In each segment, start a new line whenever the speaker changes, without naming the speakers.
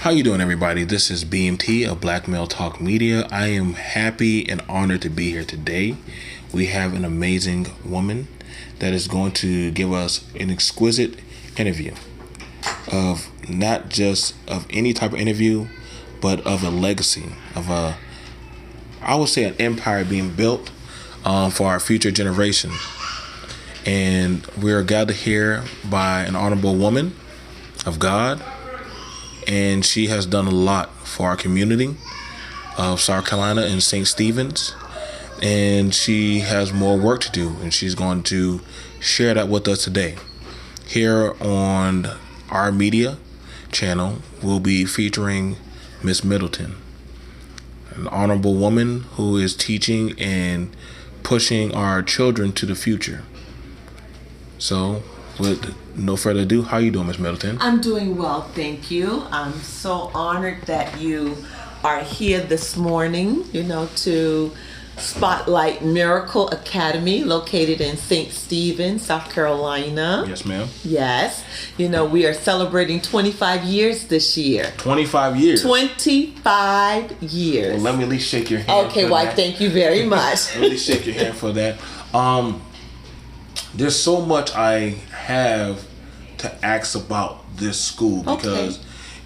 How you doing, everybody? This is BMT of Black Male Talk Media. I am happy and honored to be here today. We have an amazing woman that is going to give us an exquisite interview of not just of any type of interview, but of a legacy, of I would say an empire being built for our future generation. And we're gathered here by an honorable woman of God, and she has done a lot for our community of South Carolina and St. Stephen's, and she has more work to do, and she's going to share that with us today. Here on our media channel, we'll be featuring Miss Middleton, an honorable woman who is teaching and pushing our children to the future. So, with no further ado, how you doing, Miss Middleton?
I'm doing well, thank you. I'm so honored that you are here this morning, to spotlight Miracle Academy, located in St. Stephen's, South Carolina.
Yes, ma'am.
Yes. We are celebrating 25 years this year.
25 years?
25 years.
Well, let me at least shake your hand.
Okay, well, thank you very much.
Let me shake your hand for that. There's so much I have to ask about this school, because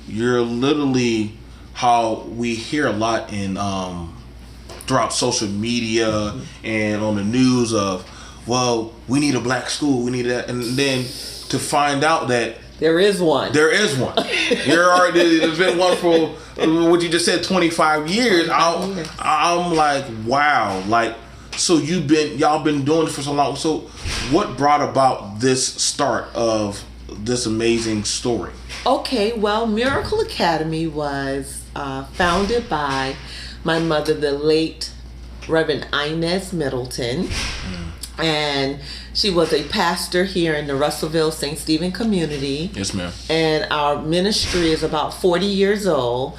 you're literally how we hear a lot in throughout social media and on the news of, well, we need a black school, we need that, and then to find out that
there is one.
There's been one for what you just said, 25 years. I'm like, wow, like. So y'all been doing it for so long. So what brought about this start of this amazing story?
Okay, well, Miracle Academy was founded by my mother, the late Reverend Inez Middleton. And she was a pastor here in the Russellville St. Stephen community.
Yes, ma'am.
And our ministry is about 40 years old.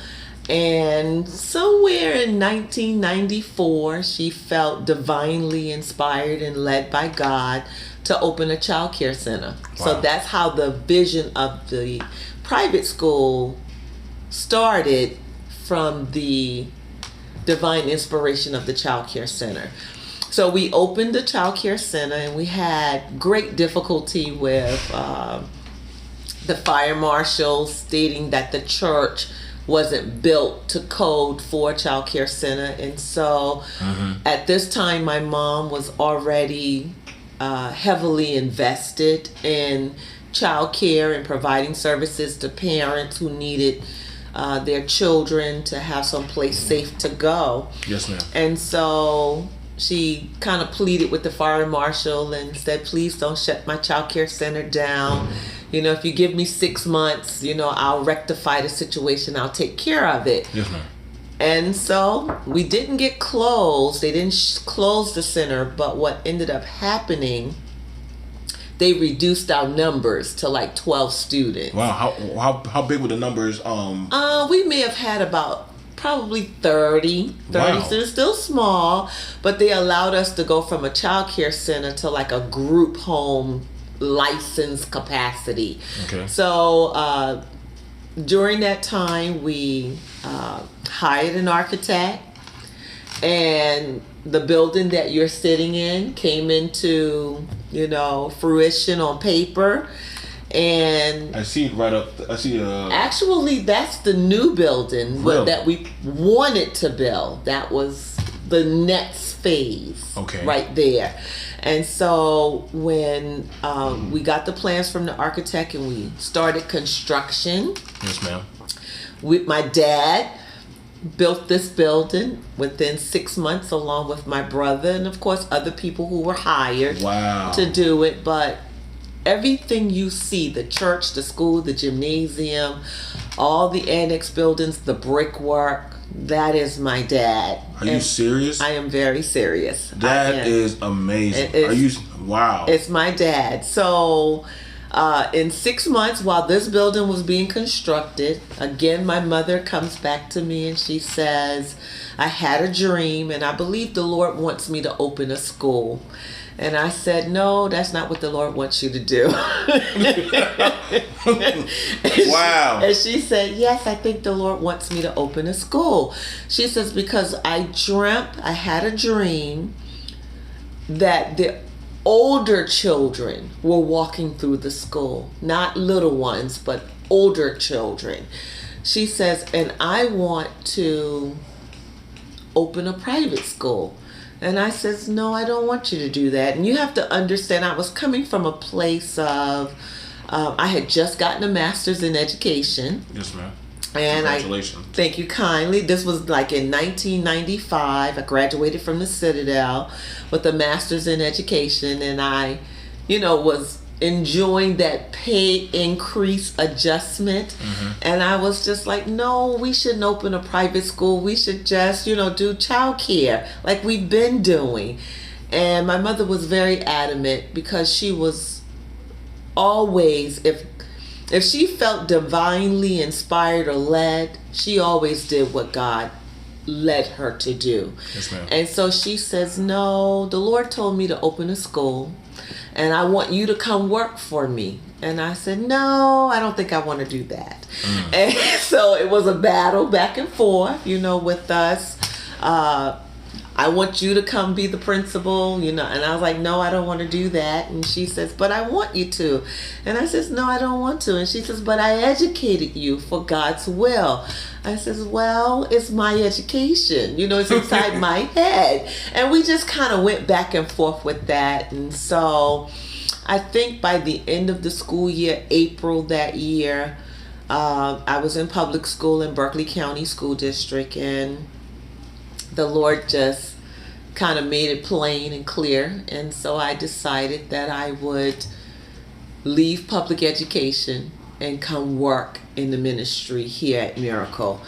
And somewhere in 1994, she felt divinely inspired and led by God to open a child care center. Wow. So that's how the vision of the private school started, from the divine inspiration of the child care center. So we opened the child care center, and we had great difficulty with the fire marshal stating that the church wasn't built to code for a child care center. And so at this time, my mom was already heavily invested in child care and providing services to parents who needed their children to have someplace safe to go.
Yes, ma'am.
And so she kind of pleaded with the fire marshal and said, please don't shut my child care center down. If you give me 6 months, I'll rectify the situation. I'll take care of it.
Yes, ma'am.
And so we didn't get closed. They didn't close the center. But what ended up happening, they reduced our numbers to like 12 students.
Wow. How big were the numbers?
We may have had about probably 30.
Wow.
So it's still small. But they allowed us to go from a child care center to like a group home license capacity.
Okay.
So during that time, we hired an architect, and the building that you're sitting in came into fruition on paper. And
I see it right up. I see.
Actually, that's the new building that we wanted to build. That was the next phase.
Okay. Right
there. And so when we got the plans from the architect and we started construction.
Yes, ma'am.
My dad built this building within 6 months, along with my brother and, of course, other people who were hired to do it. But everything you see, the church, the school, the gymnasium, all the annex buildings, the brickwork, that is my dad.
Are you serious?
I am very serious.
That is amazing. Wow.
It's my dad. So in 6 months, while this building was being constructed, again, my mother comes back to me and she says, I had a dream and I believe the Lord wants me to open a school. And I said, no, that's not what the Lord wants you to do.
Wow.
And she said, yes, I think the Lord wants me to open a school. She says, because I had a dream that the older children were walking through the school, not little ones, but older children. She says, and I want to open a private school. And I says, no, I don't want you to do that. And you have to understand, I was coming from a place of, I had just gotten a master's in education.
Yes, ma'am.
And
Congratulations.
Thank you kindly. This was like in 1995. I graduated from the Citadel with a master's in education, and I, was enjoying that pay increase adjustment.
Mm-hmm.
And I was just like, no, we shouldn't open a private school. We should just, do childcare like we've been doing. And my mother was very adamant because she was always, if she felt divinely inspired or led, she always did what God led her to do.
Yes, ma'am.
And so she says, no, the Lord told me to open a school and I want you to come work for me. And I said, no, I don't think I want to do that. And so it was a battle back and forth, with us. I want you to come be the principal, and I was like, no, I don't want to do that. And she says, but I want you to. And I says, no, I don't want to. And she says, but I educated you for God's will. I says, well, it's my education, it's inside my head. And we just kind of went back and forth with that. And so I think by the end of the school year, April that year, I was in public school in Berkeley County School District, and the Lord just kind of made it plain and clear. And so I decided that I would leave public education and come work in the ministry here at Miracle.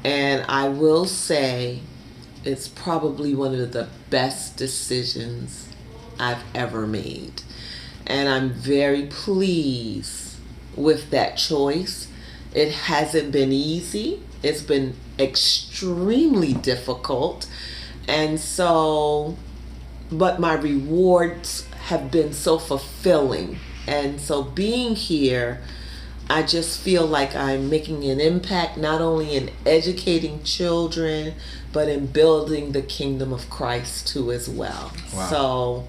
And I will say it's probably one of the best decisions I've ever made. And I'm very pleased with that choice. It hasn't been easy. It's been extremely difficult. And so, but my rewards have been so fulfilling. And so being here, I just feel like I'm making an impact not only in educating children, but in building the kingdom of Christ too as well. Wow. So,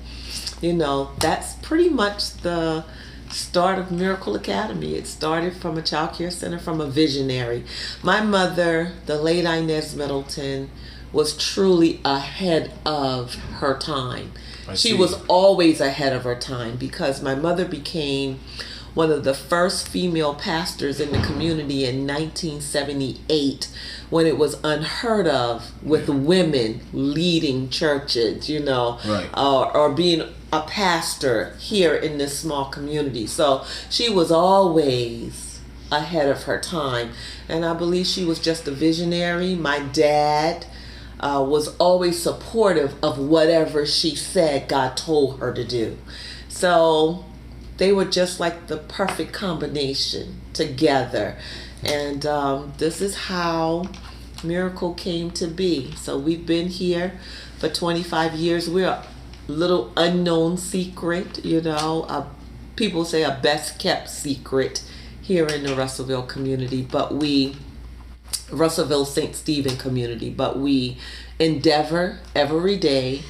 that's pretty much the start of Miracle Academy. It started from a child care center, from a visionary. My mother, the late Inez Middleton, was truly ahead of her time. She was always ahead of her time because my mother became one of the first female pastors in the community in 1978, when it was unheard of with women leading churches,
right.
or being a pastor here in this small community. So she was always ahead of her time. And I believe she was just a visionary. My dad was always supportive of whatever she said God told her to do. So they were just like the perfect combination together. And this is how Miracle came to be. So we've been here for 25 years. We're a little unknown secret, people say a best kept secret here in the Russellville community, Russellville St. Stephen community, but we endeavor every day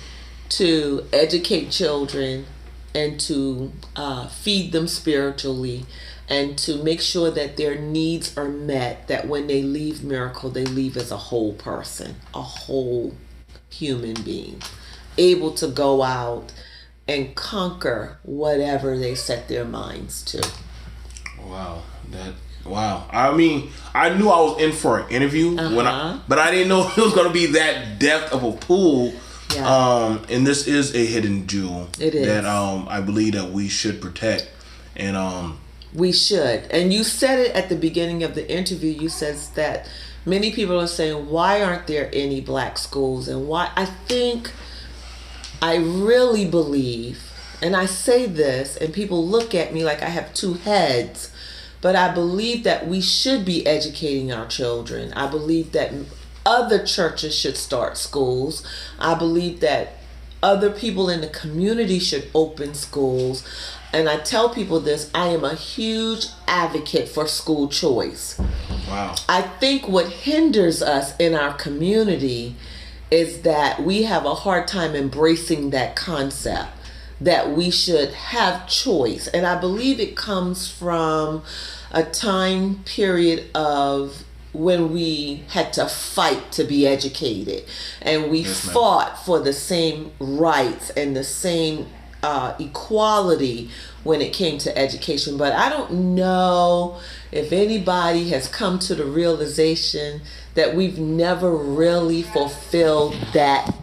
to educate children and to feed them spiritually and to make sure that their needs are met, that when they leave Miracle, they leave as a whole person, a whole human being, able to go out and conquer whatever they set their minds to.
Wow. I mean, I knew I was in for an interview but I didn't know it was going to be that depth of a pool. Yeah. And this is a hidden jewel.
It is.
That I believe that we should protect. And
we should. And you said it at the beginning of the interview. You said that many people are saying, why aren't there any black schools? And why? I really believe, and I say this, and people look at me like I have two heads, but I believe that we should be educating our children. I believe that other churches should start schools. I believe that other people in the community should open schools. and I tell people this, I am a huge advocate for school choice.
Wow.
I think what hinders us in our community is that we have a hard time embracing that concept that we should have choice. And I believe it comes from a time period of when we had to fight to be educated, and we fought for the same rights and the same equality when it came to education. But I don't know if anybody has come to the realization that we've never really fulfilled that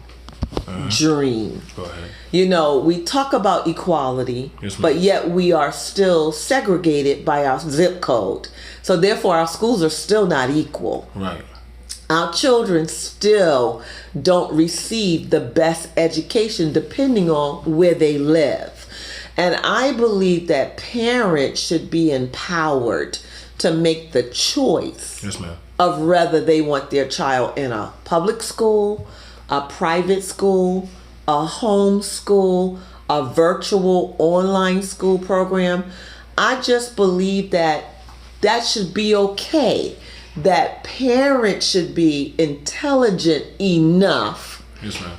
dream.
Go ahead.
You know, we talk about equality, but yet we are still segregated by our zip code. So therefore our schools are still not equal.
Right.
Our children still don't receive the best education depending on where they live. And I believe that parents should be empowered to make the choice of whether they want their child in a public school, a private school, a home school, a virtual online school program. I just believe that that should be okay. That parents should be intelligent enough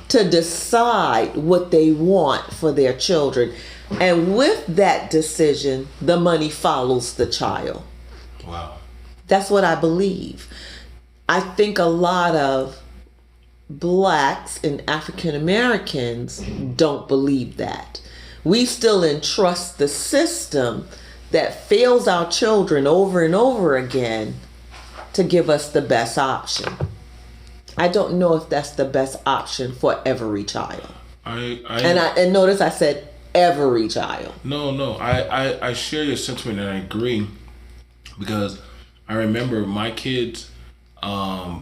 to decide what they want for their children. And with that decision, the money follows the child.
Wow.
That's what I believe. I think a lot of Blacks and African Americans don't believe that. We still entrust the system that fails our children over and over again to give us the best option. I don't know if that's the best option for every child. And notice I said every child.
No. I share your sentiment and I agree, because I remember my kids at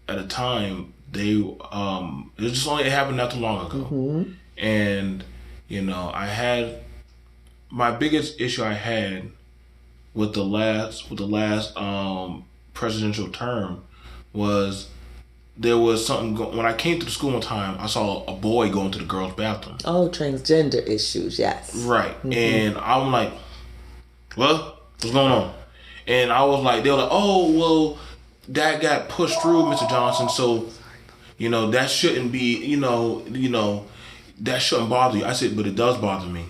a time, it happened not too long ago. And I had my biggest issue I had with the last presidential term was there was something when I came to the school one time, I saw a boy going to the girls' bathroom.
Oh, transgender issues, yes.
Right. And I'm like, well, what's going on? And I was like, they were like, oh, well, that got pushed through, Mr. Johnson, so that shouldn't be, that shouldn't bother you. I said, but it does bother me,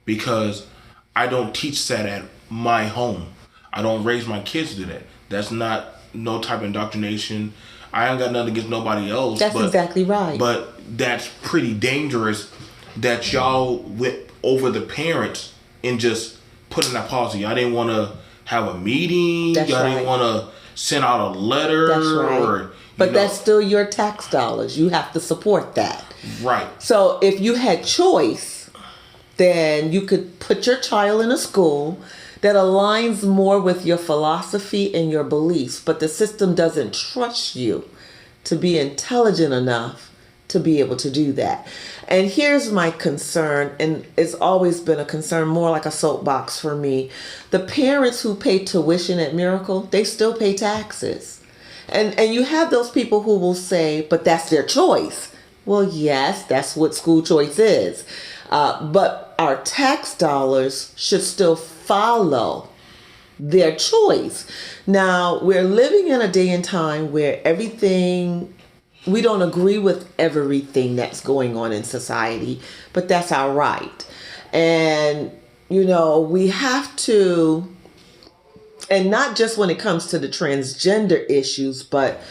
because I don't teach that at my home. I don't raise my kids to do that. That's not no type of indoctrination. I ain't got nothing against nobody else.
That's exactly right.
But that's pretty dangerous that y'all went over the parents and just put in that policy. I didn't want to have a meeting. Y'all didn't want to send out a letter.
That's right. But that's still your tax dollars. You have to support that.
Right.
So if you had choice, then you could put your child in a school that aligns more with your philosophy and your beliefs, but the system doesn't trust you to be intelligent enough to be able to do that. And here's my concern, and it's always been a concern, more like a soapbox for me. The parents who pay tuition at Miracle, they still pay taxes. And you have those people who will say, but that's their choice. Well, yes, that's what school choice is. But our tax dollars should still follow their choice. Now, we're living in a day and time where we don't agree with everything that's going on in society, but that's our right. And, we have to, and not just when it comes to the transgender issues, but,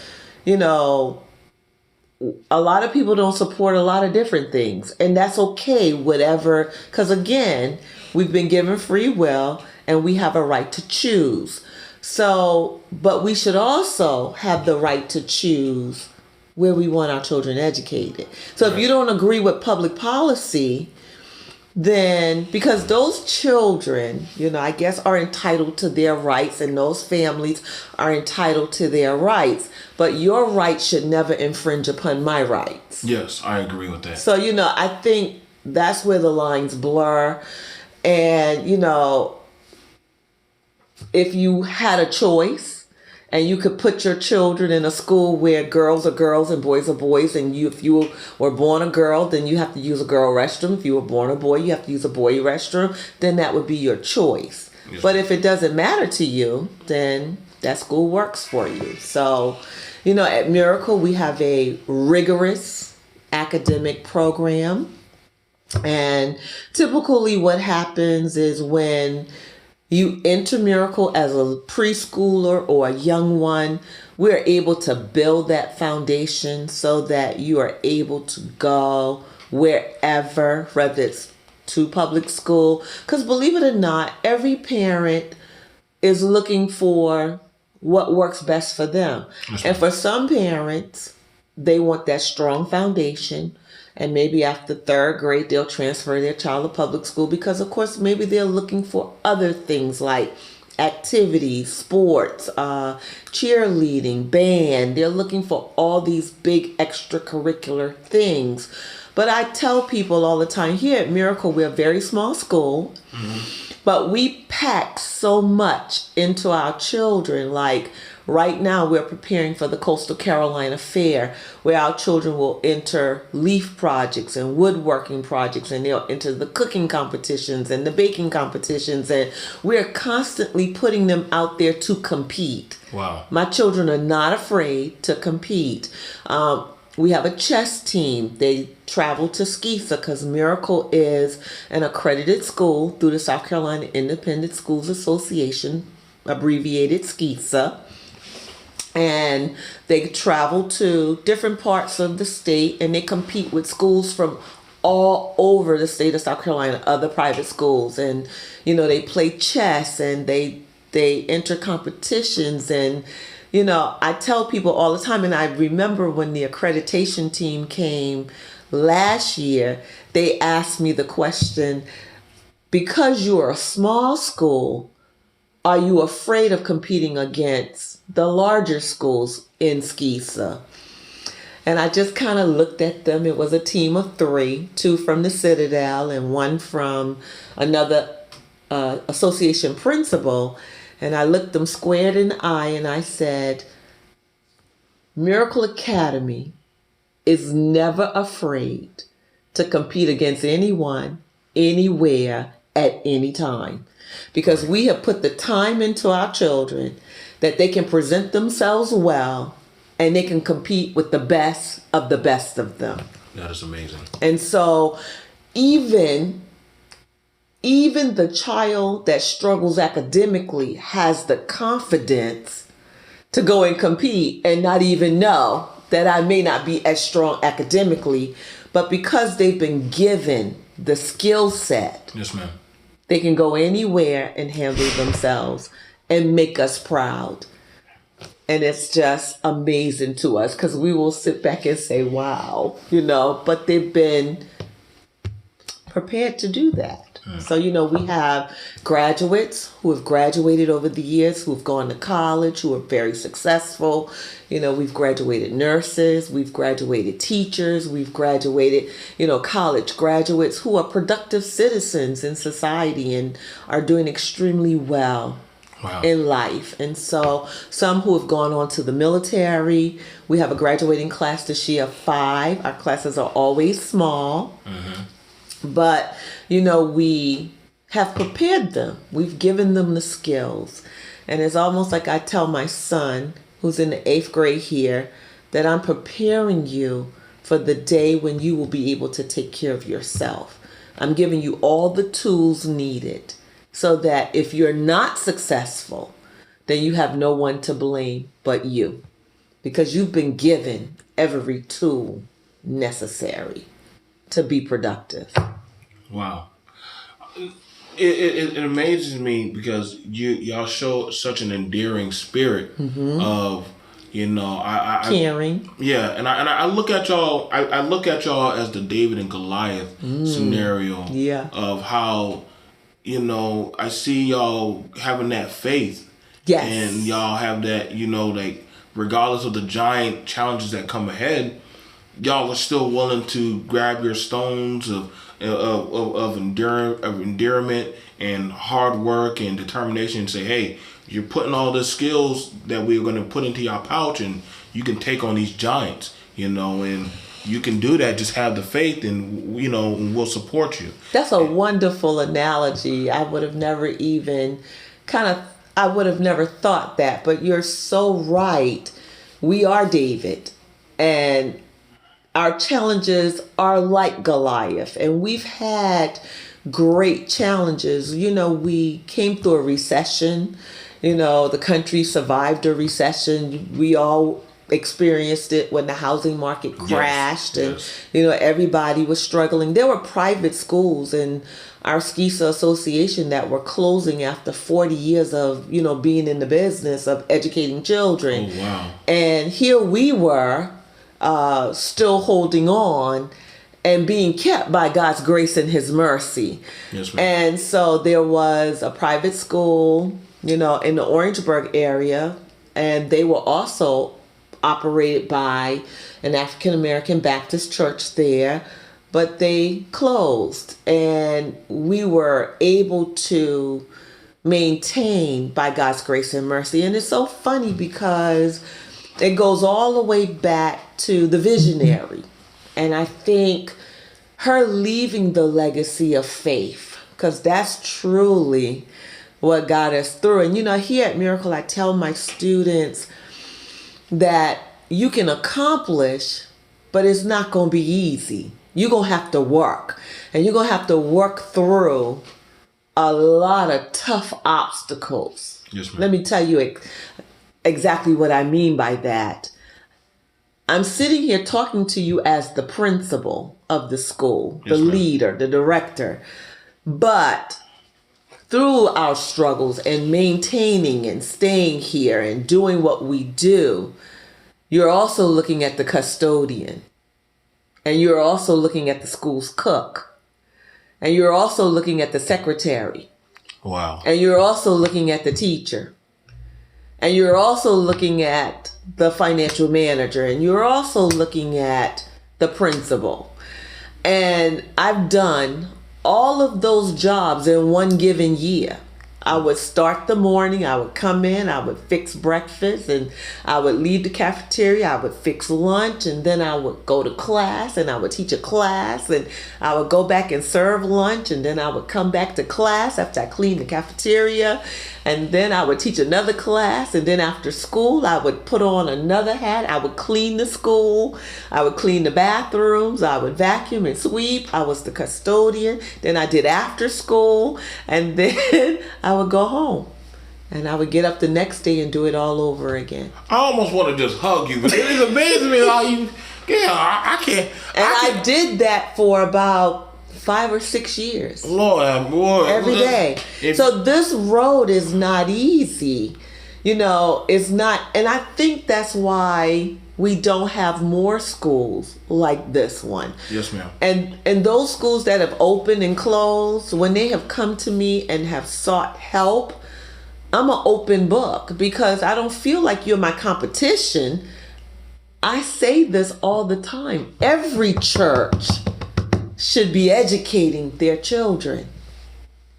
a lot of people don't support a lot of different things, and that's okay, whatever, because again, we've been given free will and we have a right to choose. So, but we should also have the right to choose where we want our children educated. So if you don't agree with public policy, then because those children, I guess are entitled to their rights, and those families are entitled to their rights, but your rights should never infringe upon my rights.
Yes, I agree with that.
So, I think that's where the lines blur. And, if you had a choice And you could put your children in a school where girls are girls and boys are boys. And if you were born a girl, then you have to use a girl restroom. If you were born a boy, you have to use a boy restroom. Then that would be your choice. Yes. But if it doesn't matter to you, then that school works for you. So, at Miracle, we have a rigorous academic program. And typically what happens is when you enter Miracle as a preschooler or a young one, we're able to build that foundation so that you are able to go wherever, whether it's to public school. Because believe it or not, every parent is looking for what works best for them. That's and right. For some parents, they want that strong foundation. And maybe after third grade, they'll transfer their child to public school because, of course, maybe they're looking for other things like activities, sports, cheerleading, band. They're looking for all these big extracurricular things. But I tell people all the time, here at Miracle, we're a very small school, but we pack so much into our children. Like right now, we're preparing for the Coastal Carolina Fair, where our children will enter leaf projects and woodworking projects, and they'll enter the cooking competitions and the baking competitions, and we're constantly putting them out there to compete.
Wow.
My children are not afraid to compete. We have a chess team. They travel to SCISA because Miracle is an accredited school through the South Carolina Independent Schools Association, abbreviated SCISA. And they travel to different parts of the state and they compete with schools from all over the state of South Carolina, other private schools. And, they play chess and they enter competitions. And, I tell people all the time, and I remember when the accreditation team came last year, they asked me the question, because you're a small school, are you afraid of competing against the larger schools in SCISA? And I just kind of looked at them. It was a team of 3, 2 from the Citadel and 1 from another association principal. And I looked them squared in the eye and I said, Miracle Academy is never afraid to compete against anyone, anywhere, at any time. Because we have put the time into our children that they can present themselves well and they can compete with the best of them.
That is amazing.
And so even the child that struggles academically has the confidence to go and compete and not even know that I may not be as strong academically, but because they've been given the skill set.
Yes, ma'am.
They can go anywhere and handle themselves and make us proud. And it's just amazing to us because we will sit back and say, wow, but they've been prepared to do that. So, we have graduates who have graduated over the years, who have gone to college, who are very successful. We've graduated nurses, we've graduated teachers, we've graduated, college graduates who are productive citizens in society and are doing extremely well. Wow. In life. And so some who have gone on to the military. We have a graduating class this year of 5. Our classes are always small. But, we have prepared them. We've given them the skills. And it's almost like I tell my son, who's in the 8th grade here, that I'm preparing you for the day when you will be able to take care of yourself. I'm giving you all the tools needed so that if you're not successful, then you have no one to blame but you. Because you've been given every tool necessary to be productive.
Wow. It amazes me because y'all show such an endearing spirit of
caring.
Yeah, and I look at y'all. I look at y'all as the David and Goliath scenario.
Yeah.
Of how I see y'all having that faith.
Yes.
And y'all have that like regardless of the giant challenges that come ahead, y'all are still willing to grab your stones of endearment and hard work and determination and say, hey, you're putting all the skills that we're going to put into your pouch, and you can take on these giants, and you can do that. Just have the faith, and we'll support you.
That's a wonderful analogy. I would have never thought that, but you're so right. We are David, and our challenges are like Goliath, and we've had great challenges. We came through a recession. The country survived a recession. We all experienced it when the housing market crashed, and everybody was struggling. There were private schools in our SCISA association that were closing after 40 years of being in the business of educating children.
Oh, wow.
And here we were still holding on and being kept by God's grace and his mercy.
Yes, ma'am.
And so there was a private school in the Orangeburg area, and they were also operated by an African American Baptist church there, but they closed, and we were able to maintain by God's grace and mercy. And it's so funny because it goes all the way back to the visionary, and I think her leaving the legacy of faith, because that's truly what got us through. And here at Miracle, I tell my students that you can accomplish, but it's not going to be easy. You're going to have to work, and you're going to have to work through a lot of tough obstacles.
Yes, ma'am.
Let me tell you exactly what I mean by that. I'm sitting here talking to you as the principal of the school, the leader, the director, but through our struggles and maintaining and staying here and doing what we do, you're also looking at the custodian, and you're also looking at the school's cook, and you're also looking at the secretary.
Wow.
And you're also looking at the teacher, and you're also looking at the financial manager, and you're also looking at the principal. And I've done all of those jobs in one given year. I would start the morning, I would come in, I would fix breakfast, and I would leave the cafeteria, I would fix lunch, and then I would go to class, and I would teach a class, and I would go back and serve lunch, and then I would come back to class after I cleaned the cafeteria, and then I would teach another class, and then after school, I would put on another hat, I would clean the school, I would clean the bathrooms, I would vacuum and sweep, I was the custodian, then I did after school, and then I would go home, and I would get up the next day and do it all over again.
I almost want to just hug you, but it amazes me how you. Yeah, I can't.
And I did that for about 5 or 6 years.
Lord,
every day. So this road is not easy. It's not, and I think that's why we don't have more schools like this one.
Yes, ma'am.
And those schools that have opened and closed, when they have come to me and have sought help, I'm an open book, because I don't feel like you're my competition. I say this all the time. Every church should be educating their children,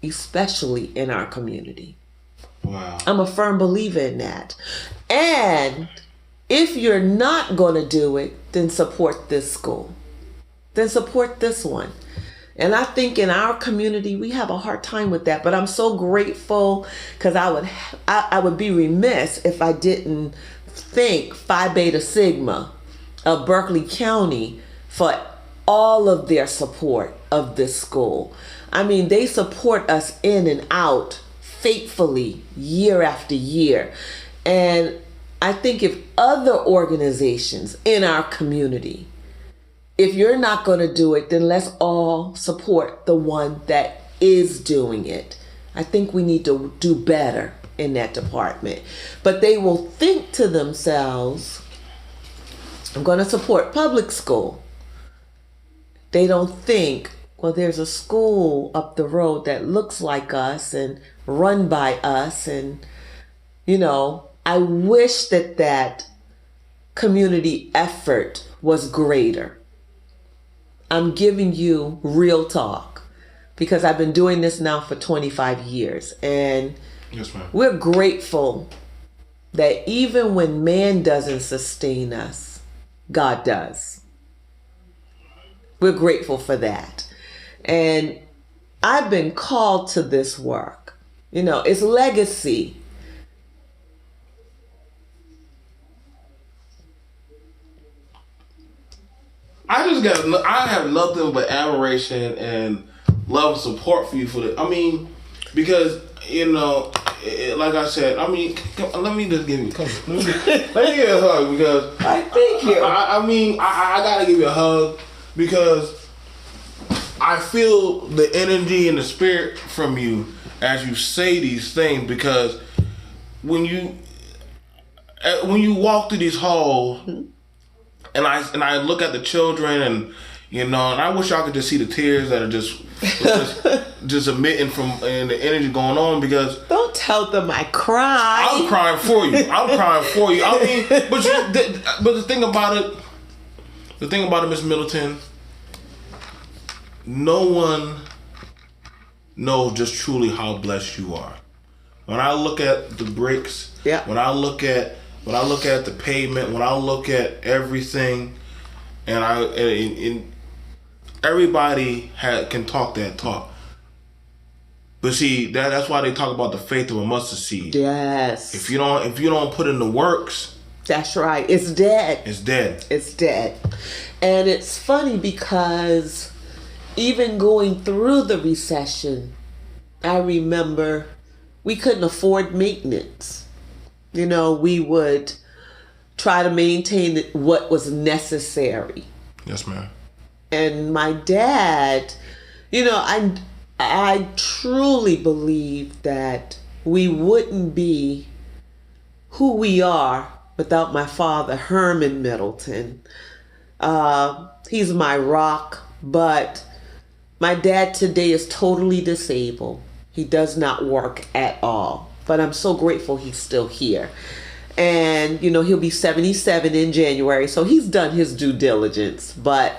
especially in our community.
Wow.
I'm a firm believer in that. And if you're not going to do it, then support this school. Then support this one. And I think in our community, we have a hard time with that. But I'm so grateful, because I would be remiss if I didn't thank Phi Beta Sigma of Berkeley County for all of their support of this school. I mean, they support us in and out faithfully year after year. And I think if other organizations in our community, if you're not going to do it, then let's all support the one that is doing it. I think we need to do better in that department. But they will think to themselves, I'm going to support public school. They don't think, well, there's a school up the road that looks like us and run by us. And, I wish that community effort was greater. I'm giving you real talk, because I've been doing this now for 25 years. And
Yes, ma'am.
We're grateful that even when man doesn't sustain us, God does. We're grateful for that. And I've been called to this work. It's legacy.
I have nothing but admiration and love and support for you for the. I mean, because like I said, I mean, let me just give you. Let me give you a hug because.
I thank you.
I gotta give you a hug because I feel the energy and the spirit from you as you say these things. Because when you walk through these halls. And I look at the children and I wish y'all could just see the tears that are just emitting from and the energy going on because
don't tell them I cry.
I'm crying for you. I mean, but the thing about it, Miss Middleton, no one knows just truly how blessed you are. When I look at the bricks, when I look at the pavement, when I look at everything, and everybody can talk that talk. But see, that's why they talk about the faith of a mustard seed.
Yes.
If you don't put in the works,
that's right. It's dead.
It's dead.
It's dead. And it's funny because even going through the recession, I remember we couldn't afford maintenance. We would try to maintain what was necessary.
Yes, ma'am.
And my dad, I truly believe that we wouldn't be who we are without my father, Herman Middleton. He's my rock, but my dad today is totally disabled. He does not work at all. But I'm so grateful he's still here. And, he'll be 77 in January. So he's done his due diligence. But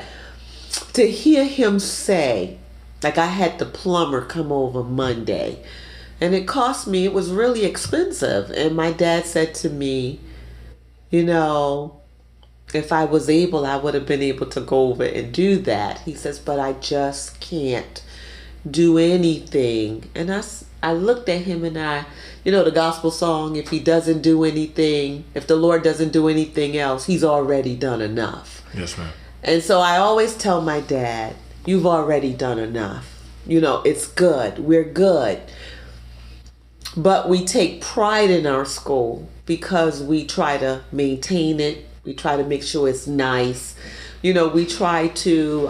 to hear him say, like I had the plumber come over Monday. And it was really expensive. And my dad said to me, if I was able, I would have been able to go over and do that. He says, but I just can't do anything. And I looked at him and the gospel song, if he doesn't do anything, if the Lord doesn't do anything else, he's already done enough.
Yes, ma'am.
And so I always tell my dad, you've already done enough. It's good. We're good. But we take pride in our school because we try to maintain it. We try to make sure it's nice. We try to,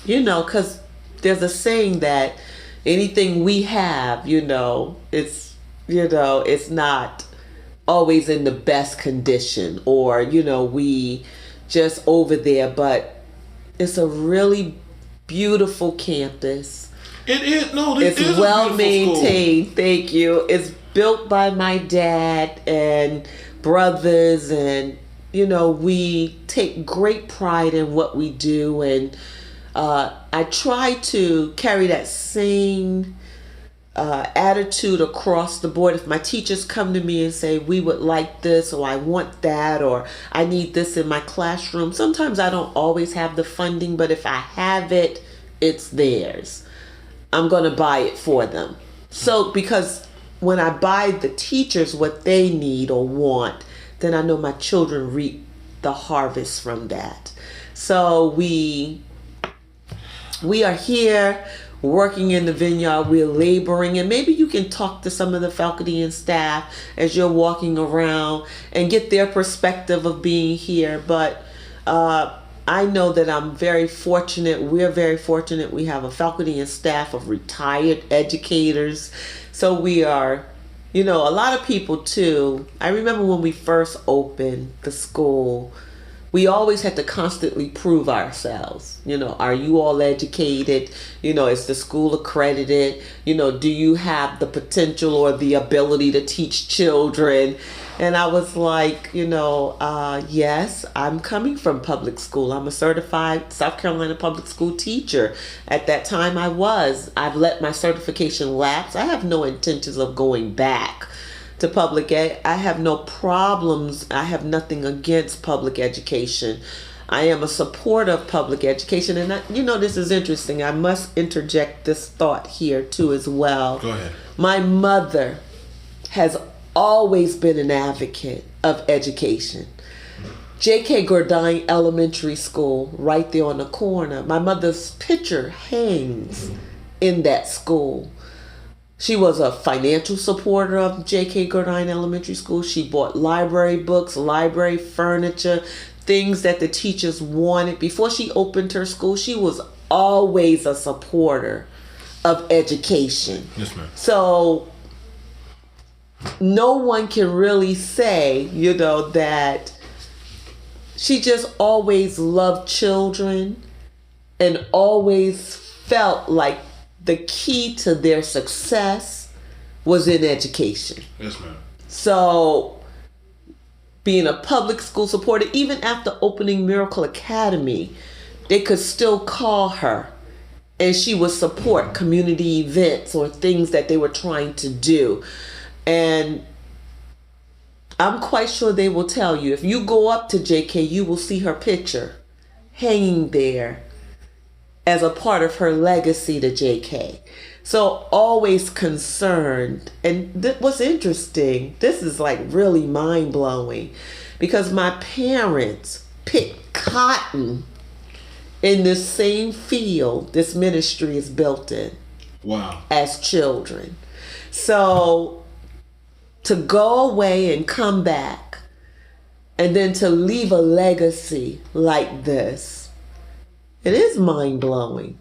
because there's a saying that anything we have, it's not always in the best condition or, we just over there, but it's a really beautiful campus.
It is. No,
it's well maintained. Thank you. It's built by my dad and brothers, and we take great pride in what we do, and I try to carry that same attitude across the board. If my teachers come to me and say, we would like this, or I want that, or I need this in my classroom. Sometimes I don't always have the funding, but if I have it, it's theirs. I'm going to buy it for them. So, because when I buy the teachers what they need or want, then I know my children reap the harvest from that. So we are here working in the vineyard. We're laboring, and maybe you can talk to some of the faculty and staff as you're walking around and get their perspective of being here. But I know that I'm very fortunate. We're very fortunate. We have a faculty and staff of retired educators. So we are, a lot of people too. I remember when we first opened the school, we always had to constantly prove ourselves. Are you all educated? Is the school accredited? Do you have the potential or the ability to teach children? And I was like, yes, I'm coming from public school. I'm a certified South Carolina public school teacher. At that time, I was. I've let my certification lapse. I have no intentions of going back to public ed. I have no problems. I have nothing against public education. I am a supporter of public education. And, this is interesting. I must interject this thought here, too, as well.
Go ahead.
My mother has always been an advocate of education. J.K. Gordine Elementary School, right there on the corner. My mother's picture hangs in that school. She was a financial supporter of J.K. Gordine Elementary School. She bought library books, library furniture, things that the teachers wanted. Before she opened her school, she was always a supporter of education.
Yes, ma'am.
So no one can really say, that she just always loved children and always felt like the key to their success was in education.
Yes, ma'am.
So being a public school supporter, even after opening Miracle Academy, they could still call her and she would support community events or things that they were trying to do. And I'm quite sure they will tell you, if you go up to JK, you will see her picture hanging there as a part of her legacy to JK. So always concerned. And what's interesting, this is like really mind-blowing, because my parents picked cotton in this same field this ministry is built in.
Wow.
As children. So to go away and come back and then to leave a legacy like this, it is mind-blowing.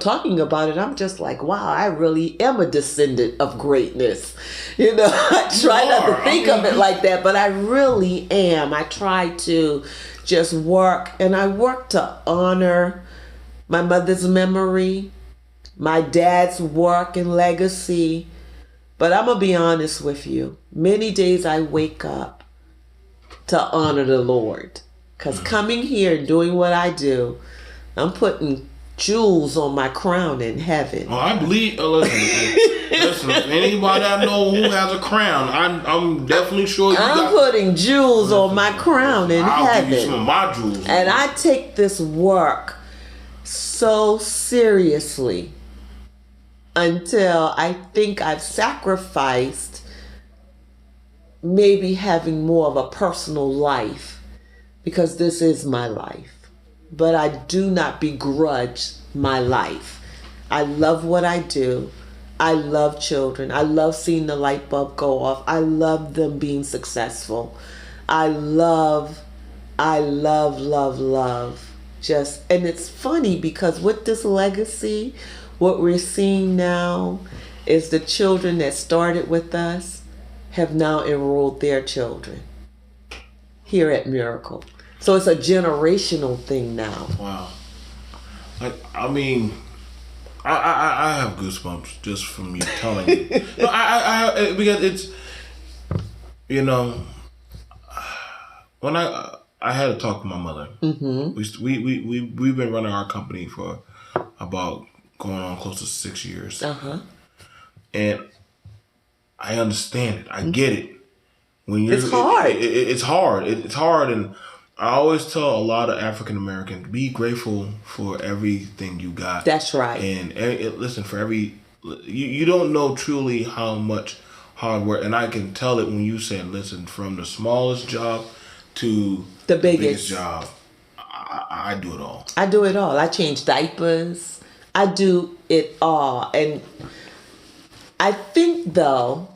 Talking about it, I'm just like, wow, I really am a descendant of greatness. I try not to think of it like that, but I really am. I try to just work, and I work to honor my mother's memory, my dad's work and legacy. But I'm going to be honest with you. Many days I wake up to honor the Lord. Because coming here and doing what I do, I'm putting jewels on my crown in heaven.
Oh, I believe. Listen, anybody I know who has a crown, I'm definitely sure
I'm putting jewels on my crown in heaven.
I'll give you some of my jewels.
And I take this work so seriously until I think I've sacrificed maybe having more of a personal life, because this is my life. But I do not begrudge my life. I love what I do. I love children. I love seeing the light bulb go off. I love them being successful. I love. Just, and it's funny because with this legacy, what we're seeing now is the children that started with us have now enrolled their children here at Miracle. So it's a generational thing now.
Wow. I have goosebumps just from you telling me. No, I because it's, when I had to talk to my mother. Mm-hmm. We've been running our company for about going on close to 6 years.
Uh-huh.
And I understand it. I get it. When
it's hard.
It's hard. It's hard. And I always tell a lot of African Americans, be grateful for everything you got.
That's right.
And listen, for you don't know truly how much hard work. And I can tell it when you say, listen, from the smallest job to the biggest job, I do it all.
I do it all. I change diapers. I do it all. And I think, though,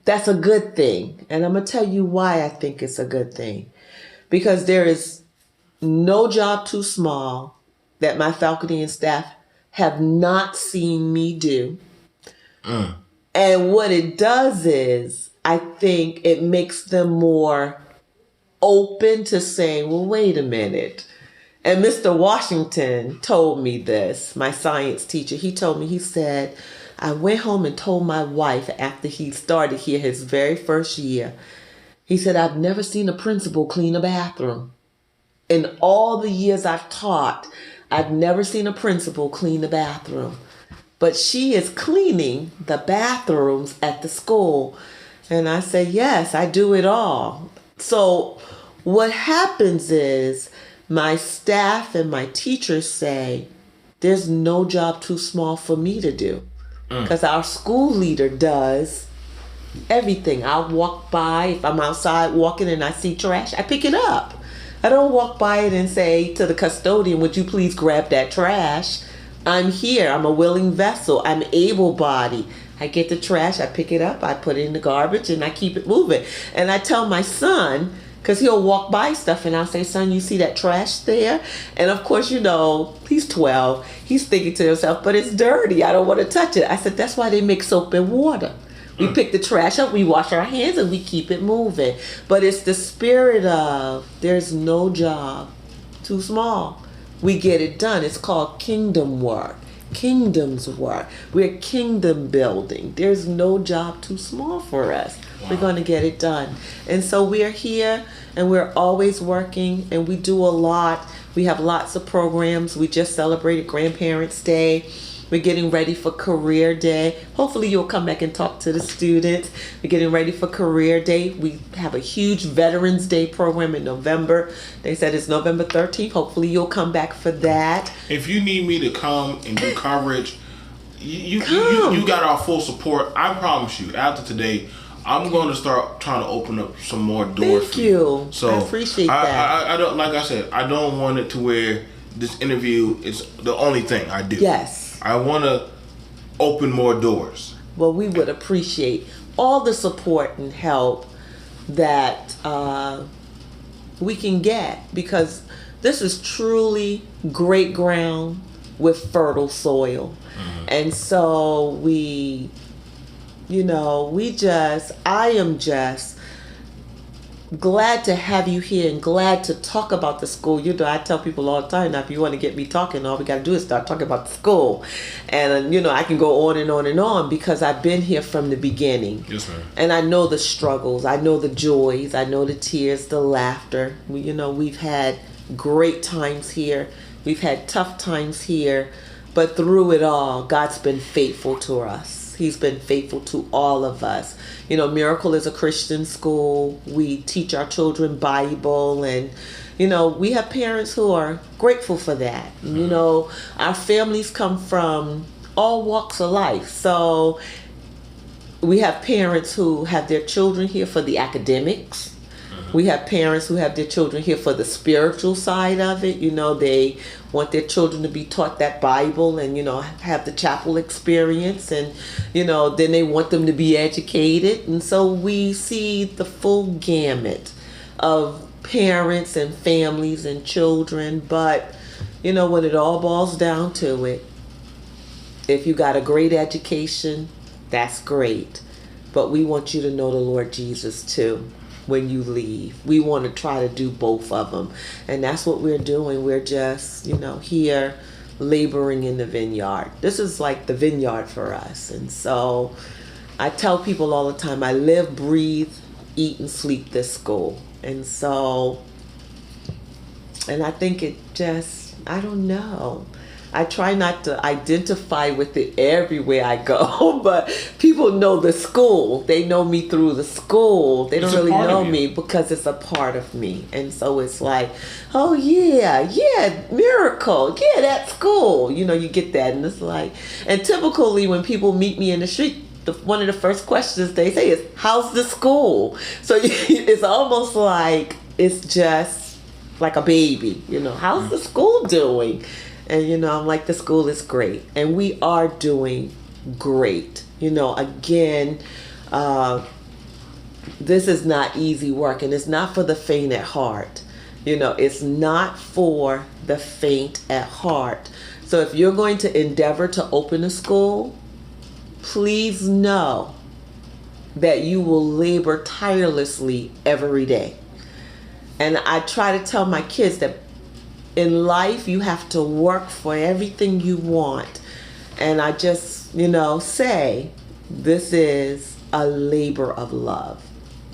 that's a good thing. And I'm going to tell you why I think it's a good thing. Because there is no job too small that my faculty and staff have not seen me do. And what it does is, I think it makes them more open to saying, well, wait a minute. And Mr. Washington told me this, my science teacher. He told me, he said, I went home and told my wife after he started here his very first year. He said, I've never seen a principal clean a bathroom. In all the years I've taught, I've never seen a principal clean a bathroom. But she is cleaning the bathrooms at the school. And I say, yes, I do it all. So what happens is my staff and my teachers say, there's no job too small for me to do. Because our school leader does everything. I'll walk by, if I'm outside walking and I see trash, I pick it up. I don't walk by it and say to the custodian, would you please grab that trash? I'm here. I'm a willing vessel. I'm able-bodied. I get the trash, I pick it up, I put it in the garbage, and I keep it moving. And I tell my son, because he'll walk by stuff, and I'll say, son, you see that trash there? And of course, he's 12. He's thinking to himself, but it's dirty. I don't want to touch it. I said, that's why they make soap and water. We pick the trash up, we wash our hands, and we keep it moving. But it's the spirit of there's no job too small. We get it done. It's called kingdom work, kingdom's work. We're kingdom building. There's no job too small for us. Wow. We're going to get it done. And so we're here, and we're always working, and we do a lot. We have lots of programs. We just celebrated Grandparents' Day. We're getting ready for Career Day. Hopefully you'll come back and talk to the students. We're getting ready for Career Day. We have a huge Veterans Day program in November. They said it's November 13th. Hopefully you'll come back for that.
If you need me to come and do coverage, you got our full support. I promise you, after today, I'm going to start trying to open up some more doors.
Thank you.
So
I appreciate that.
I don't, like I said, I don't want it to where this interview is the only thing I do.
Yes.
I want to open more doors.
Well, we would appreciate all the support and help that we can get, because this is truly great ground with fertile soil. Mm-hmm. And so I am just glad to have you here and glad to talk about the school. I tell people all the time, now if you want to get me talking, all we got to do is start talking about the school. And, I can go on and on and on, because I've been here from the beginning.
Yes, ma'am.
And I know the struggles. I know the joys. I know the tears, the laughter. We've had great times here. We've had tough times here. But through it all, God's been faithful to us. He's been faithful to all of us. Miracle is a Christian school. We teach our children Bible, and, we have parents who are grateful for that. Our families come from all walks of life. So we have parents who have their children here for the academics. We have parents who have their children here for the spiritual side of it. They want their children to be taught that Bible and, have the chapel experience. And, then they want them to be educated. And so we see the full gamut of parents and families and children. But, when it all boils down to it, if you got a great education, that's great. But we want you to know the Lord Jesus too. When you leave, we want to try to do both of them, and that's what we're doing. We're just here laboring in the vineyard. This is like the vineyard for us. And so I tell people all the time, I live, breathe, eat, and sleep this school. And I think it just, I don't know, I try not to identify with it everywhere I go, but people know the school. They know me through the school. They don't really know me because it's a part of me. And so it's like, oh yeah, Miracle, yeah, that school. You get that, and it's like, and typically when people meet me in the street, one of the first questions they say is, how's the school? So it's almost like it's just like a baby, how's the school doing? And, I'm like, the school is great. And we are doing great. Again, this is not easy work. And it's not for the faint at heart. It's not for the faint at heart. So if you're going to endeavor to open a school, please know that you will labor tirelessly every day. And I try to tell my kids that in life, you have to work for everything you want. And I just, say this is a labor of love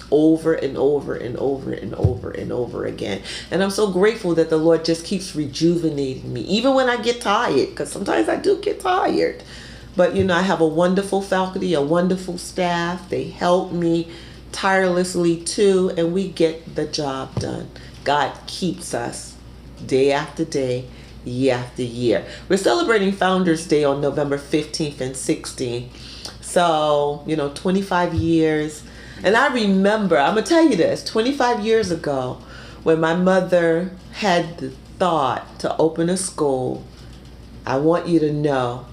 over and over and over and over and over again. And I'm so grateful that the Lord just keeps rejuvenating me, even when I get tired, because sometimes I do get tired. But, I have a wonderful faculty, a wonderful staff. They help me tirelessly too, and we get the job done. God keeps us day after day, year after year. We're celebrating Founders Day on November 15th and 16th. So, 25 years. And I remember, I'm going to tell you this, 25 years ago, when my mother had the thought to open a school, I want you to know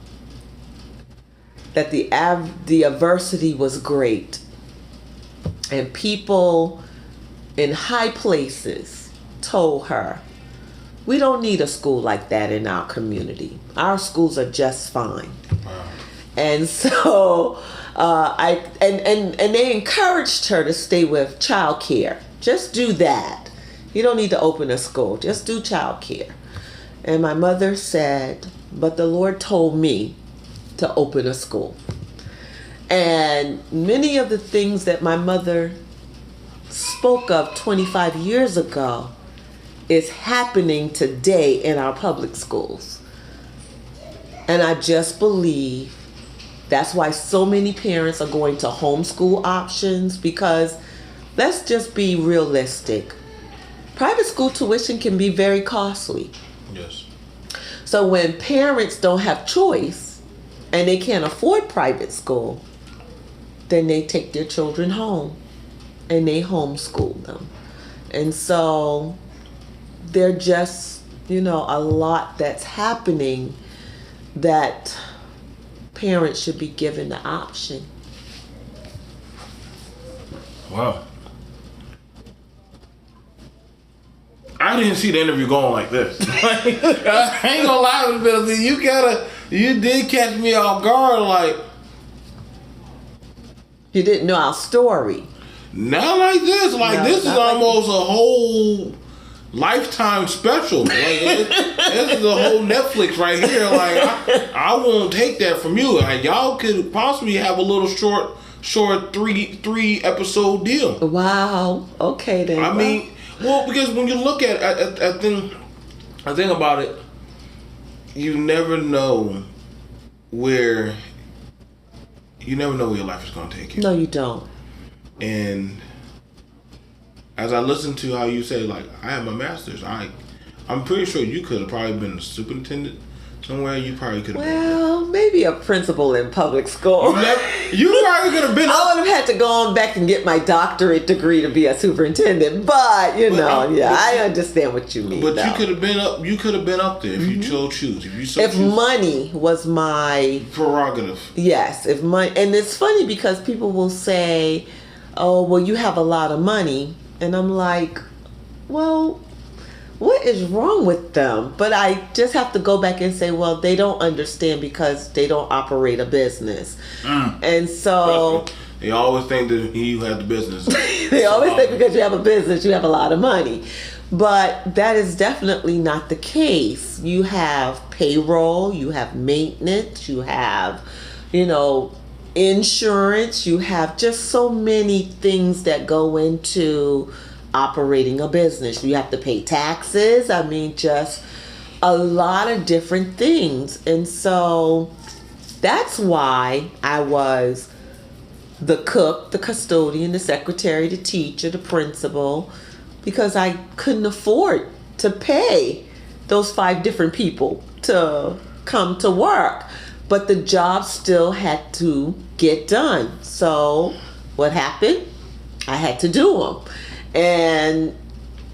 that the adversity was great. And people in high places told her, we don't need a school like that in our community. Our schools are just fine. Wow. And so and they encouraged her to stay with childcare. Just do that. You don't need to open a school. Just do childcare. And my mother said, but the Lord told me to open a school. And many of the things that my mother spoke of 25 years ago is happening today in our public schools. And I just believe that's why so many parents are going to homeschool options, because let's just be realistic. Private school tuition can be very costly.
Yes.
So when parents don't have choice and they can't afford private school, then they take their children home and they homeschool them. And so there just, a lot that's happening that parents should be given the option.
Wow. I didn't see the interview going like this. I ain't gonna lie, but you did catch me off guard. Like,
you didn't know our story.
Not like this. Like, this is almost a whole Lifetime special. Like, this is a whole Netflix right here. Like, I won't take that from you. Like, y'all could possibly have a little short three episode deal.
Wow. Okay then.
I mean, well, because when you look at I think about it, you never know where your life is going to take you.
No, you don't.
And as I listen to how you say, like, I have my master's, I'm pretty sure you could have probably been a superintendent somewhere. You probably could have
been. Maybe a principal in public school.
You probably could have been.
I would have had to go on back and get my doctorate degree to be a superintendent. But I understand what you mean.
But though. You could have been up. You could have been up there if you choose.
If money was my
prerogative.
Yes, if money. And it's funny because people will say, "Oh, well, you have a lot of money." And I'm like, well, what is wrong with them? But I just have to go back and say, well, they don't understand because they don't operate a business. And so
they always think that you have the business.
They always think because you have a business, you have a lot of money. But that is definitely not the case. You have payroll, you have maintenance, you have, insurance, you have just so many things that go into operating a business. You have to pay taxes. I mean, just a lot of different things. And so that's why I was the cook, the custodian, the secretary, the teacher, the principal, because I couldn't afford to pay those 5 different people to come to work. But the job still had to get done. So what happened? I had to do them. And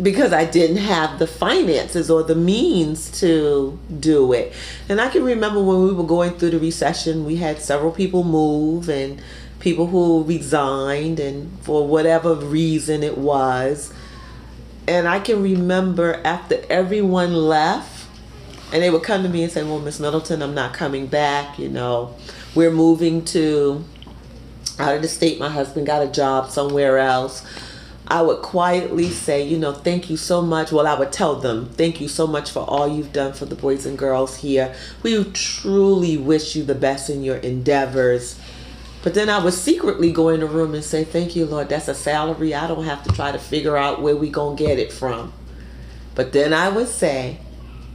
because I didn't have the finances or the means to do it. And I can remember when we were going through the recession, we had several people move and people who resigned, and for whatever reason it was. And I can remember after everyone left, and they would come to me and say, well, Miss Middleton, I'm not coming back. We're moving to out of the state. My husband got a job somewhere else. I would quietly say, thank you so much. Well, I would tell them, thank you so much for all you've done for the boys and girls here. We truly wish you the best in your endeavors. But then I would secretly go in the room and say, thank you, Lord. That's a salary. I don't have to try to figure out where we going to get it from. But then I would say,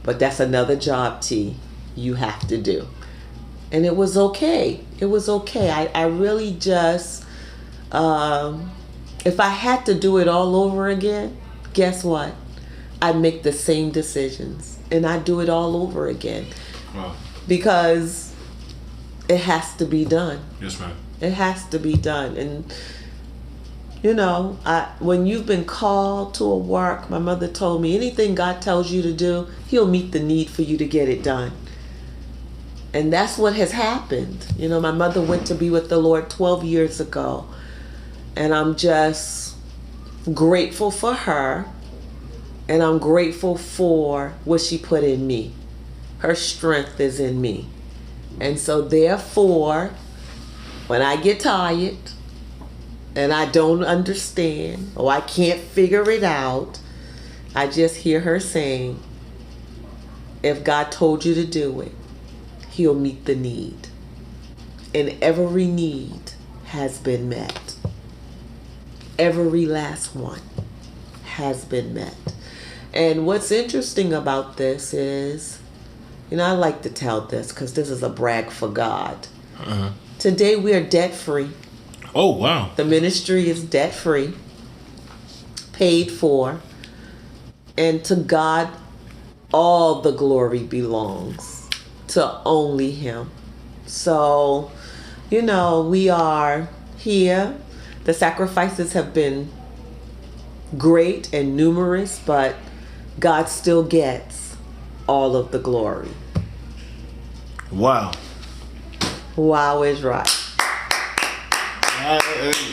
but that's another job, T, you have to do. And it was okay. It was okay. I really just, if I had to do it all over again, guess what? I'd make the same decisions. And I'd do it all over again.
Wow.
Because it has to be done.
Yes, ma'am. It
has to be done. And, when you've been called to a work, my mother told me, anything God tells you to do, He'll meet the need for you to get it done. And that's what has happened. My mother went to be with the Lord 12 years ago. And I'm just grateful for her. And I'm grateful for what she put in me. Her strength is in me. And so therefore, when I get tired and I don't understand or I can't figure it out, I just hear her saying, if God told you to do it, He'll meet the need. And every need has been met. Every last one has been met. And what's interesting about this is, I like to tell this because this is a brag for God. Uh-huh. Today we are debt free.
Oh, wow.
The ministry is debt free, paid for, and to God all the glory belongs. To only Him. So, we are here. The sacrifices have been great and numerous, but God still gets all of the glory.
Wow.
Wow is right.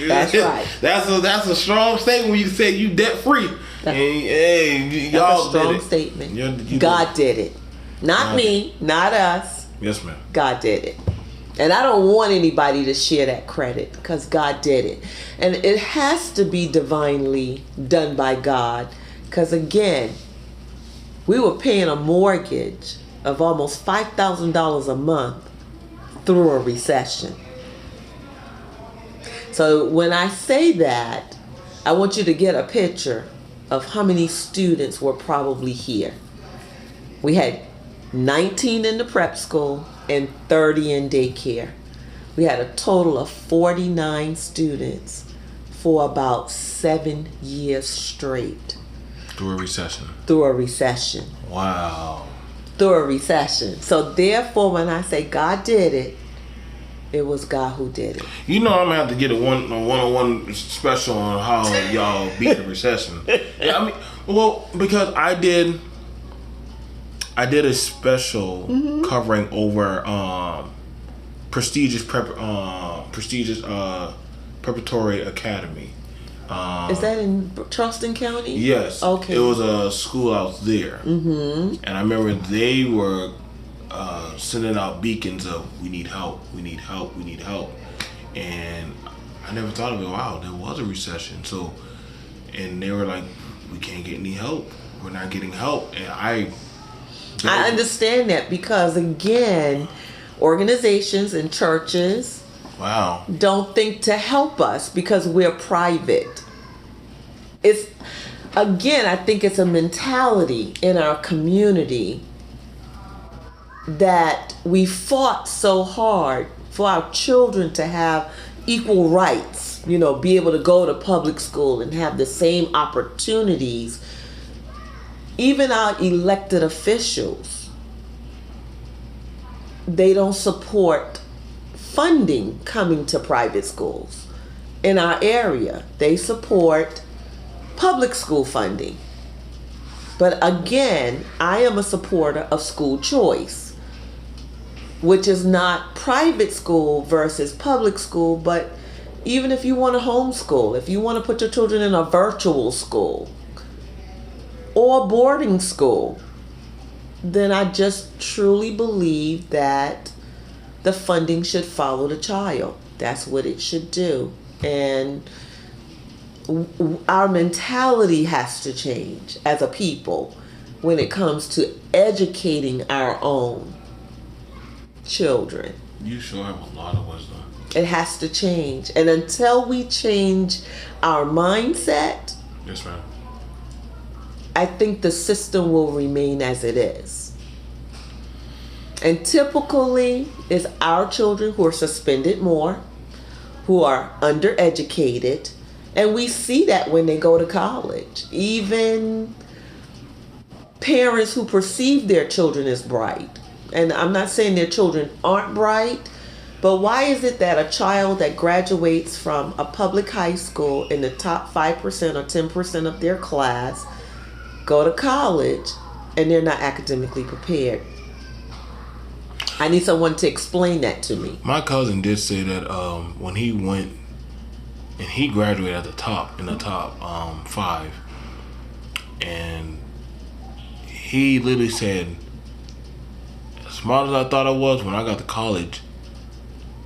That's right.
That's a strong statement when you say you debt free. Y'all
that's a strong
did it.
Statement.
You
God did it. Not me, not us.
Yes, ma'am.
God did it. And I don't want anybody to share that credit because God did it. And it has to be divinely done by God because, again, we were paying a mortgage of almost $5,000 a month through a recession. So when I say that, I want you to get a picture of how many students were probably here. We had 19 in the prep school and 30 in daycare. We had a total of 49 students for about 7 years straight.
Through a recession.
Through a recession.
Wow.
Through a recession. So therefore, when I say God did it, it was God who did it.
I'm gonna have to get a one-on-one special on how y'all beat the recession. Yeah, because I did a special covering over prestigious preparatory academy.
Is that in Charleston County?
Yes.
Okay.
It was a school out there, and I remember they were sending out beacons of we need help, we need help, we need help, and I never thought of it. Wow, there was a recession. So, and they were like, we can't get any help. We're not getting help, and I
understand that because, again, organizations and churches don't think to help us because we're private. It's, again, I think it's a mentality in our community that we fought so hard for our children to have equal rights, be able to go to public school and have the same opportunities. Even our elected officials, they don't support funding coming to private schools. In our area, they support public school funding. But again, I am a supporter of school choice, which is not private school versus public school, but even if you want to homeschool, if you want to put your children in a virtual school, or boarding school, then I just truly believe that the funding should follow the child. That's what it should do. And our mentality has to change as a people when it comes to educating our own children.
You sure have a lot of wisdom.
It has to change. And until we change our mindset,
Yes, ma'am.
I think the system will remain as it is. And typically, it's our children who are suspended more, who are undereducated, and we see that when they go to college. Even parents who perceive their children as bright, and I'm not saying their children aren't bright, but why is it that a child that graduates from a public high school in the top 5% or 10% of their class go to college and they're not academically prepared? I need someone to explain that to me.
My cousin did say that when he went and he graduated at the top, in the top 5, and he literally said, as smart as I thought I was, when I got to college,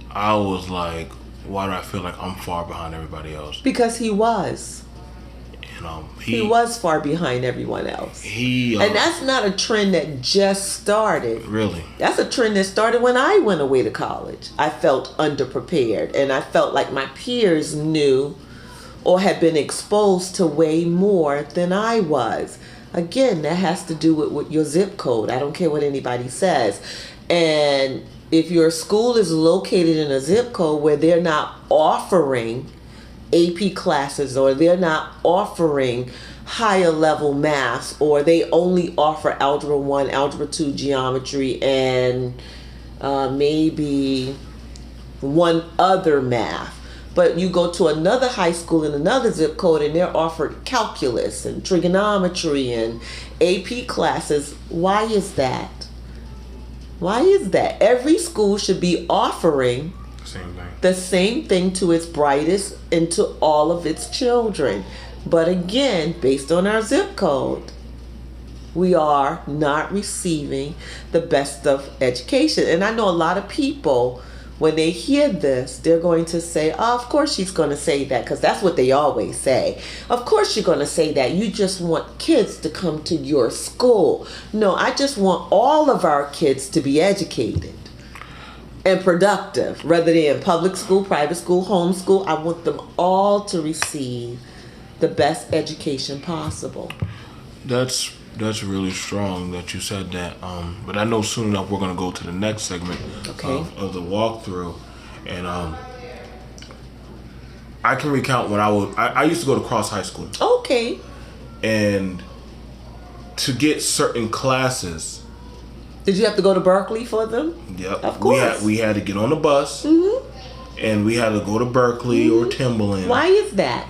I was like, why do I feel like I'm far behind everybody else?
Because he was.
And
he was far behind everyone else. And that's not a trend that just started.
Really?
That's a trend that started when I went away to college. I felt underprepared, and I felt like my peers knew or had been exposed to way more than I was. Again, that has to do with your zip code. I don't care what anybody says. And if your school is located in a zip code where they're not offering AP classes, or they're not offering higher level math, or they only offer Algebra 1, Algebra 2, Geometry, and maybe one other math. But you go to another high school in another zip code and they're offered calculus and trigonometry and AP classes. Why is that? Why is that? Every school should be offering the same thing to its brightest and to all of its children. But again, based on our zip code, we are not receiving the best of education. And I know a lot of people, when they hear this, they're going to say, oh, of course she's going to say that, because that's what they always say. Of course you're going to say that. You just want kids to come to your school. No, I just want all of our kids to be educated and productive, whether they're in public school, private school, homeschool. I want them all to receive the best education possible.
That's really strong that you said that. But I know soon enough we're going to go to the next segment of the walkthrough. And I can recount when I used to go to Cross High School.
Okay.
And to get certain classes.
Did you have to go to Berkeley for them?
Yep.
Of course.
We had to get on the bus. Mm-hmm. And we had to go to Berkeley or Timberland.
Why is that?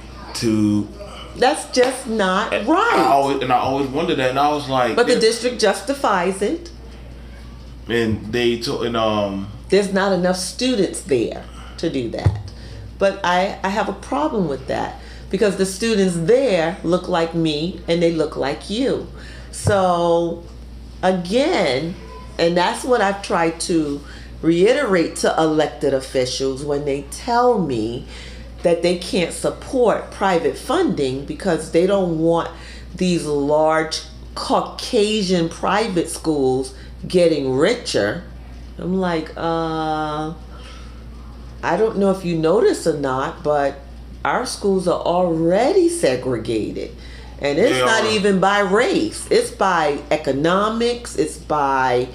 That's just not right.
I always wondered that, and I was like,
but the district justifies it.
And
there's not enough students there to do that. But I have a problem with that, because the students there look like me and they look like you. So again, and that's what I've tried to reiterate to elected officials when they tell me that they can't support private funding because they don't want these large Caucasian private schools getting richer. I'm like, I don't know if you notice or not, but our schools are already segregated. And it's not even by race. It's by economics. It's by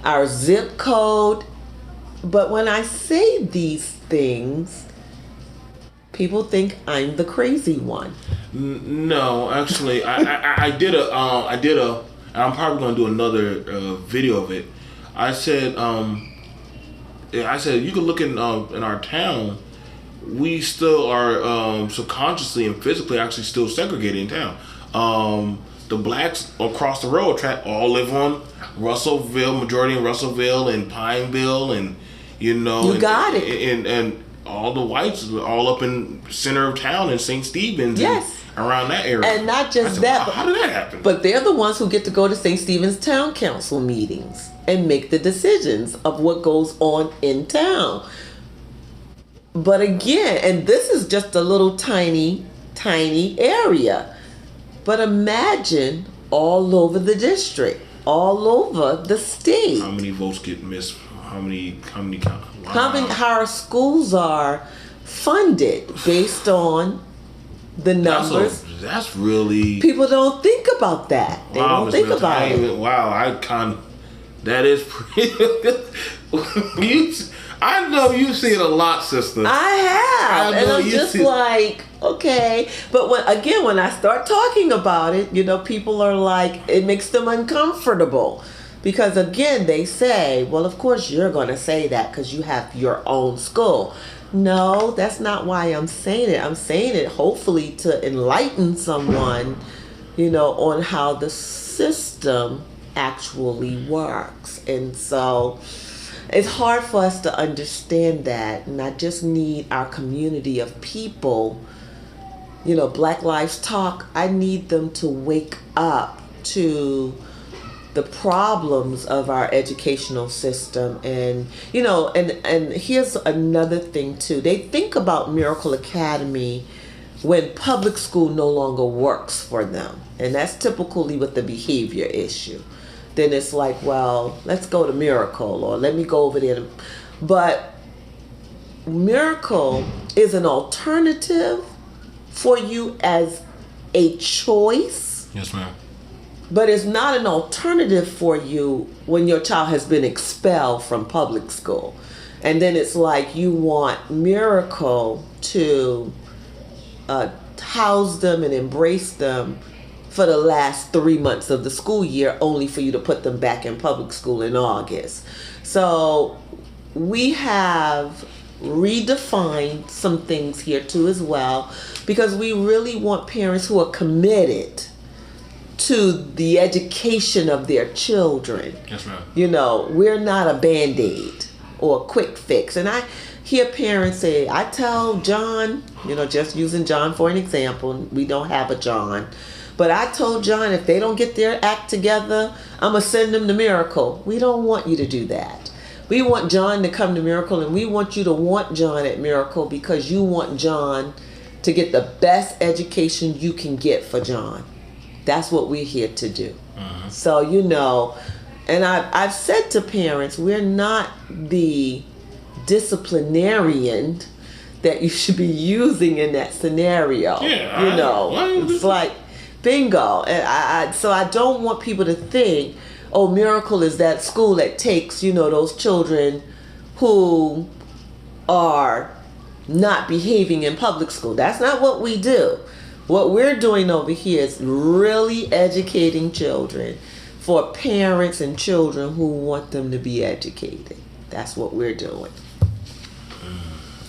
our zip code. But when I say these things, people think I'm the crazy one.
No, actually, I did a, and I'm probably gonna do another video of it. I said you can look in our town. We still are subconsciously and physically actually still segregated in town. The blacks across the road all live on Russellville, majority in Russellville and Pineville, and
got it.
And all the whites are all up in center of town in St. Stephen's.
Yes.
And around that area.
And not just that.
Wow, how did that happen?
But they're the ones who get to go to St. Stephen's Town Council meetings and make the decisions of what goes on in town. But again, and this is just a little tiny tiny area. But imagine all over the district, all over the state.
How many votes get missed? How many? Wow.
How our schools are funded based on the numbers.
That's really.
People don't think about that. They don't think about it.
That is pretty. I know you've seen a lot, sister.
I have. And I'm just like, okay. But when I start talking about it, people are like, it makes them uncomfortable. Because again, they say, well, of course you're going to say that because you have your own school. No, that's not why I'm saying it. I'm saying it hopefully to enlighten someone, on how the system actually works. And so it's hard for us to understand that. And I just need our community of people, Black Lives Talk, I need them to wake up to the problems of our educational system. And and here's another thing too. They think about Miracle Academy when public school no longer works for them, and that's typically with the behavior issue. Then it's like, well, let's go to Miracle, or let me go over there. But Miracle is an alternative for you as a choice.
Yes, ma'am.
But it's not an alternative for you when your child has been expelled from public school. And then it's like you want Miracle to house them and embrace them for the last 3 months of the school year, only for you to put them back in public school in August. So we have redefined some things here too as well, because we really want parents who are committed to the education of their children.
Yes, ma'am.
We're not a Band-Aid or a quick fix. And I hear parents say, I tell John, just using John for an example, we don't have a John, but I told John if they don't get their act together, I'm going to send them to Miracle. We don't want you to do that. We want John to come to Miracle, and we want you to want John at Miracle because you want John to get the best education you can get for John. That's what we're here to do. Uh-huh. So, and I've said to parents, we're not the disciplinarian that you should be using in that scenario.
Yeah,
it's like bingo. And so I don't want people to think, oh, Miracle is that school that takes, those children who are not behaving in public school. That's not what we do. What we're doing over here is really educating children for parents and children who want them to be educated. That's what we're doing.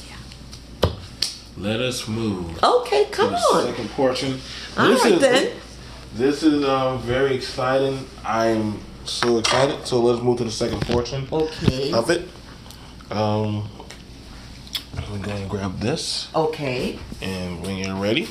Yeah. Let us move.
Okay, come on.
The second portion. This is very exciting. I'm so excited. So let's move to the second portion.
Okay.
Of it. I'm going to grab this.
Okay.
And when you're ready.